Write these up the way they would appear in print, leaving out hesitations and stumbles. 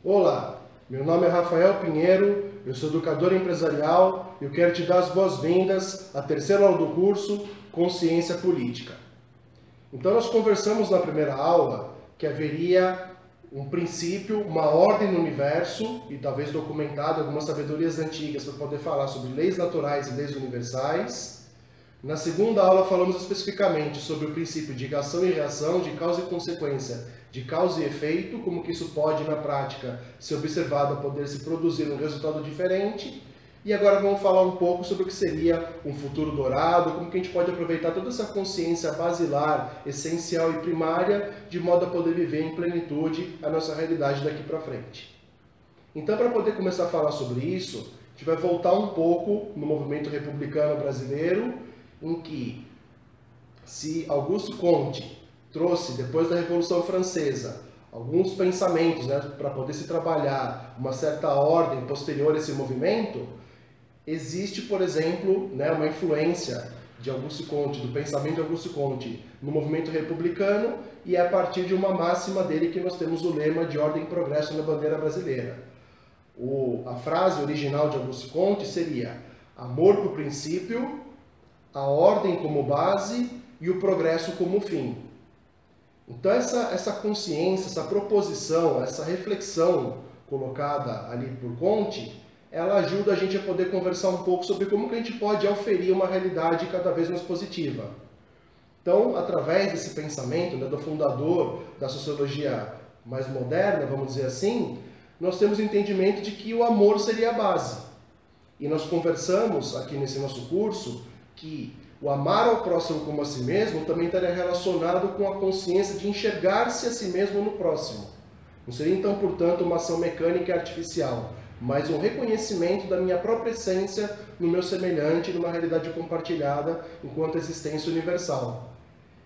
Olá, meu nome é Rafael Pinheiro, eu sou educador empresarial e eu quero te dar as boas-vindas à terceira aula do curso Consciência Política. Então nós conversamos na primeira aula que haveria um princípio, uma ordem no universo e talvez documentado algumas sabedorias antigas para poder falar sobre leis naturais e leis universais. Na segunda aula falamos especificamente sobre o princípio de ação e reação, de causa e consequência, de causa e efeito, como que isso pode na prática ser observado a poder se produzir um resultado diferente. E agora vamos falar um pouco sobre o que seria um futuro dourado, como que a gente pode aproveitar toda essa consciência basilar, essencial e primária, de modo a poder viver em plenitude a nossa realidade daqui para frente. Então, para poder começar a falar sobre isso, a gente vai voltar um pouco no movimento republicano brasileiro, em que, se Auguste Comte trouxe, depois da Revolução Francesa, alguns pensamentos, para poder se trabalhar uma certa ordem posterior a esse movimento, existe, por exemplo, uma influência de Auguste Comte, do pensamento de Auguste Comte no movimento republicano, e é a partir de uma máxima dele que nós temos o lema de ordem e progresso na bandeira brasileira. A frase original de Auguste Comte seria: amor por princípio, a ordem como base e o progresso como fim. Então essa consciência, essa proposição, essa reflexão colocada ali por Comte, ela ajuda a gente a poder conversar um pouco sobre como que a gente pode auferir uma realidade cada vez mais positiva. Então, através desse pensamento, do fundador da sociologia mais moderna, vamos dizer assim, nós temos o entendimento de que o amor seria a base. E nós conversamos aqui nesse nosso curso que o amar ao próximo como a si mesmo também estaria relacionado com a consciência de enxergar-se a si mesmo no próximo. Não seria então, portanto, uma ação mecânica e artificial, mas um reconhecimento da minha própria essência no meu semelhante, numa realidade compartilhada enquanto existência universal.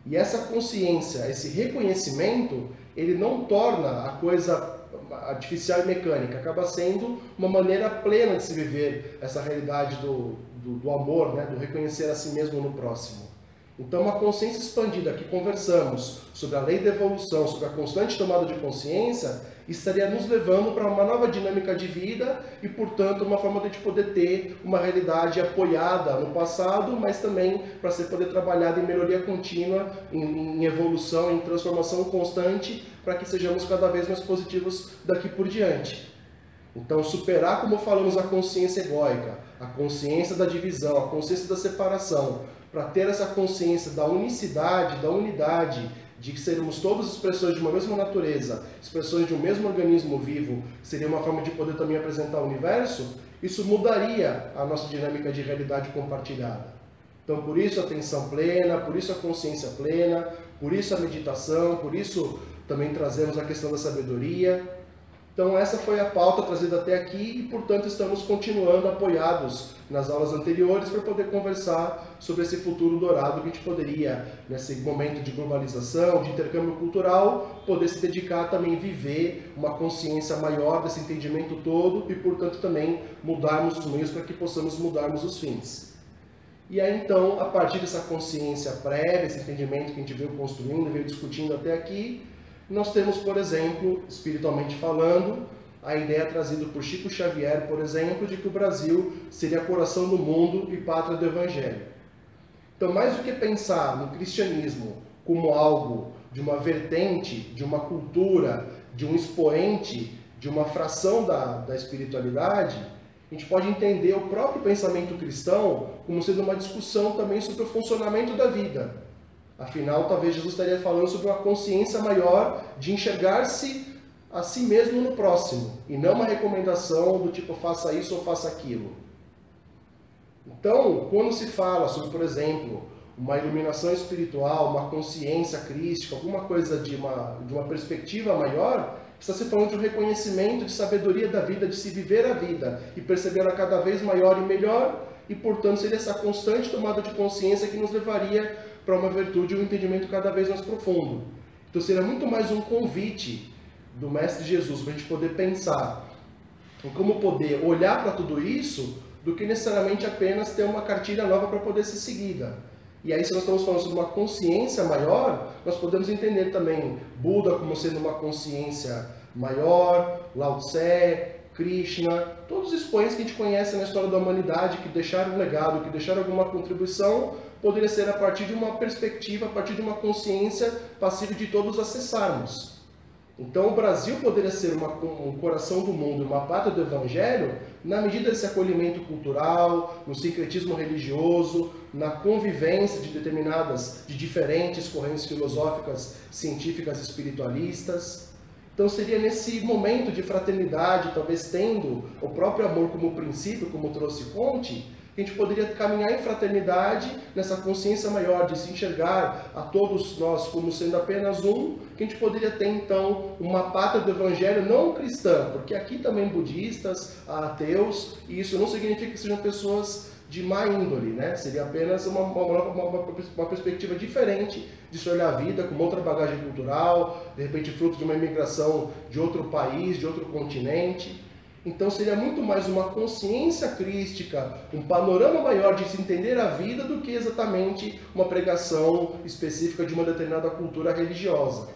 E essa consciência, esse reconhecimento, ele não torna a coisa artificial e mecânica, acaba sendo uma maneira plena de se viver essa realidade do amor, do reconhecer a si mesmo no próximo. Então, uma consciência expandida, que conversamos sobre a lei da evolução, sobre a constante tomada de consciência, estaria nos levando para uma nova dinâmica de vida e, portanto, uma forma de a gente poder ter uma realidade apoiada no passado, mas também para ser poder trabalhada em melhoria contínua, em evolução, em transformação constante, para que sejamos cada vez mais positivos daqui por diante. Então, superar, como falamos, a consciência egóica, a consciência da divisão, a consciência da separação, para ter essa consciência da unicidade, da unidade, de que seremos todas expressões de uma mesma natureza, expressões de um mesmo organismo vivo, seria uma forma de poder também apresentar o universo, isso mudaria a nossa dinâmica de realidade compartilhada. Então, por isso a atenção plena, por isso a consciência plena, por isso a meditação, por isso também trazemos a questão da sabedoria. Então essa foi a pauta trazida até aqui e, portanto, estamos continuando apoiados nas aulas anteriores para poder conversar sobre esse futuro dourado que a gente poderia, nesse momento de globalização, de intercâmbio cultural, poder se dedicar também a viver uma consciência maior desse entendimento todo e, portanto, também mudarmos os meios para que possamos mudarmos os fins. E aí, então, a partir dessa consciência prévia, esse entendimento que a gente veio construindo, veio discutindo até aqui, nós temos, por exemplo, espiritualmente falando, a ideia trazida por Chico Xavier, por exemplo, de que o Brasil seria coração do mundo e pátria do Evangelho. Então, mais do que pensar no cristianismo como algo de uma vertente, de uma cultura, de um expoente, de uma fração da espiritualidade, a gente pode entender o próprio pensamento cristão como sendo uma discussão também sobre o funcionamento da vida. Afinal, talvez Jesus estaria falando sobre uma consciência maior de enxergar-se a si mesmo no próximo, e não uma recomendação do tipo faça isso ou faça aquilo. Então, quando se fala sobre, por exemplo, uma iluminação espiritual, uma consciência crística, alguma coisa de uma perspectiva maior, está se falando de um reconhecimento de sabedoria da vida, de se viver a vida e percebê-la cada vez maior e melhor, e, portanto, seria essa constante tomada de consciência que nos levaria para uma virtude e um entendimento cada vez mais profundo. Então seria muito mais um convite do Mestre Jesus para a gente poder pensar em como poder olhar para tudo isso, do que necessariamente apenas ter uma cartilha nova para poder ser seguida. E aí, se nós estamos falando sobre uma consciência maior, nós podemos entender também Buda como sendo uma consciência maior, Lao Tse, Krishna, todos os expoentes que a gente conhece na história da humanidade, que deixaram um legado, que deixaram alguma contribuição, poderia ser a partir de uma perspectiva, a partir de uma consciência passível de todos acessarmos. Então o Brasil poderia ser um coração do mundo, uma pátria do Evangelho, na medida desse acolhimento cultural, no sincretismo religioso, na convivência de diferentes correntes filosóficas, científicas, espiritualistas. Então seria nesse momento de fraternidade, talvez tendo o próprio amor como princípio, como trouxe Conte, que a gente poderia caminhar em fraternidade, nessa consciência maior de se enxergar a todos nós como sendo apenas um, que a gente poderia ter então uma pátria do Evangelho não cristã, porque aqui também budistas, ateus, e isso não significa que sejam pessoas de má índole, né? Seria apenas uma perspectiva diferente de se olhar a vida, com outra bagagem cultural, de repente fruto de uma imigração de outro país, de outro continente. Então seria muito mais uma consciência crística, um panorama maior de se entender a vida do que exatamente uma pregação específica de uma determinada cultura religiosa.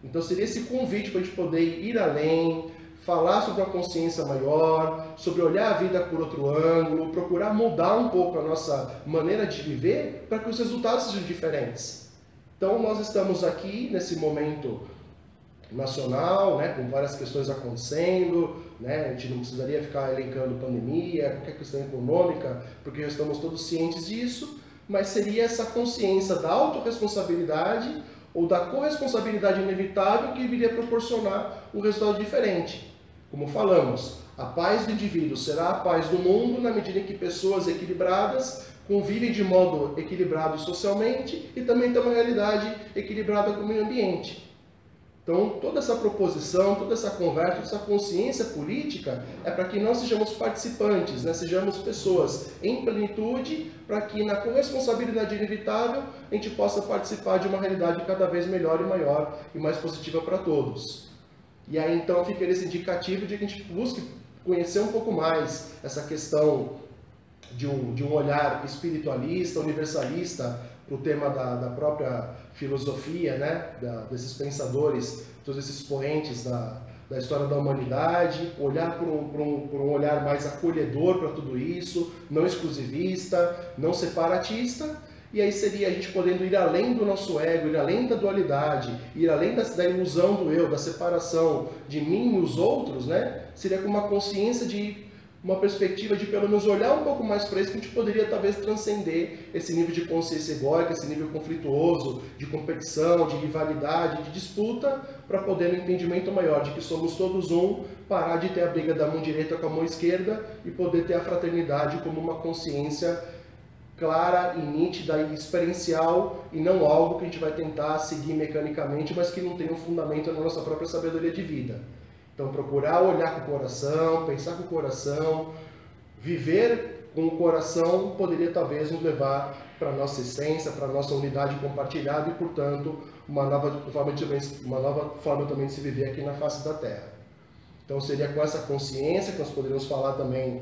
Então seria esse convite para a gente poder ir além, falar sobre uma consciência maior, sobre olhar a vida por outro ângulo, procurar mudar um pouco a nossa maneira de viver para que os resultados sejam diferentes. Então nós estamos aqui nesse momento nacional, né, com várias questões acontecendo, né, a gente não precisaria ficar elencando pandemia, qualquer questão econômica, porque já estamos todos cientes disso, mas seria essa consciência da autorresponsabilidade ou da corresponsabilidade inevitável que viria proporcionar um resultado diferente. Como falamos, a paz do indivíduo será a paz do mundo na medida em que pessoas equilibradas convivem de modo equilibrado socialmente e também tem uma realidade equilibrada com o meio ambiente. Então, toda essa proposição, toda essa conversa, toda essa consciência política é para que nós sejamos participantes, né? Sejamos pessoas em plenitude, para que na corresponsabilidade inevitável a gente possa participar de uma realidade cada vez melhor e maior e mais positiva para todos. E aí então fica esse indicativo de que a gente busque conhecer um pouco mais essa questão de um olhar espiritualista, universalista, para o tema da própria filosofia, né? Desses pensadores, todos esses expoentes da história da humanidade, olhar por um olhar mais acolhedor para tudo isso, não exclusivista, não separatista, e aí seria a gente podendo ir além do nosso ego, ir além da dualidade, ir além da ilusão do eu, da separação de mim e os outros, né? Seria com uma consciência de uma perspectiva de pelo menos olhar um pouco mais para isso, que a gente poderia talvez transcender esse nível de consciência egóica, esse nível conflituoso, de competição, de rivalidade, de disputa, para poder um entendimento maior de que somos todos um, parar de ter a briga da mão direita com a mão esquerda e poder ter a fraternidade como uma consciência clara e nítida e experiencial e não algo que a gente vai tentar seguir mecanicamente, mas que não tem um fundamento na nossa própria sabedoria de vida. Então, procurar olhar com o coração, pensar com o coração, viver com o coração poderia talvez nos levar para a nossa essência, para a nossa unidade compartilhada e, portanto, uma nova forma também de se viver aqui na face da Terra. Então, seria com essa consciência que nós poderíamos falar também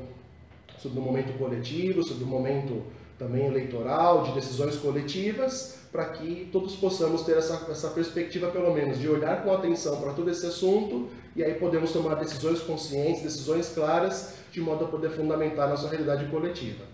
sobre o momento coletivo, sobre o momento também eleitoral, de decisões coletivas, para que todos possamos ter essa perspectiva, pelo menos, de olhar com atenção para todo esse assunto, e aí podemos tomar decisões conscientes, decisões claras, de modo a poder fundamentar a nossa realidade coletiva.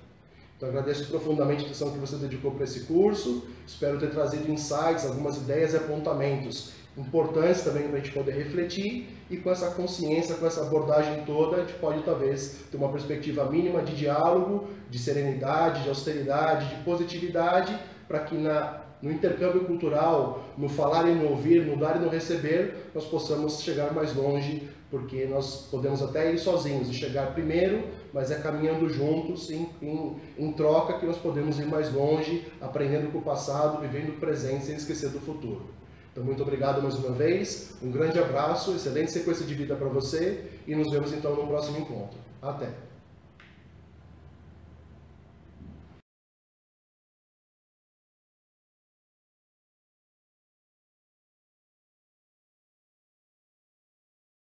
Então, agradeço profundamente a atenção que você dedicou para esse curso, espero ter trazido insights, algumas ideias e apontamentos importantes também para a gente poder refletir, e com essa consciência, com essa abordagem toda, a gente pode talvez ter uma perspectiva mínima de diálogo, de serenidade, de austeridade, de positividade, para que no intercâmbio cultural, no falar e no ouvir, no dar e no receber, nós possamos chegar mais longe, porque nós podemos até ir sozinhos e chegar primeiro, mas é caminhando juntos, em troca, que nós podemos ir mais longe, aprendendo com o passado, vivendo o presente, sem esquecer do futuro. Então, muito obrigado mais uma vez, um grande abraço, excelente sequência de vida para você, e nos vemos então no próximo encontro. Até!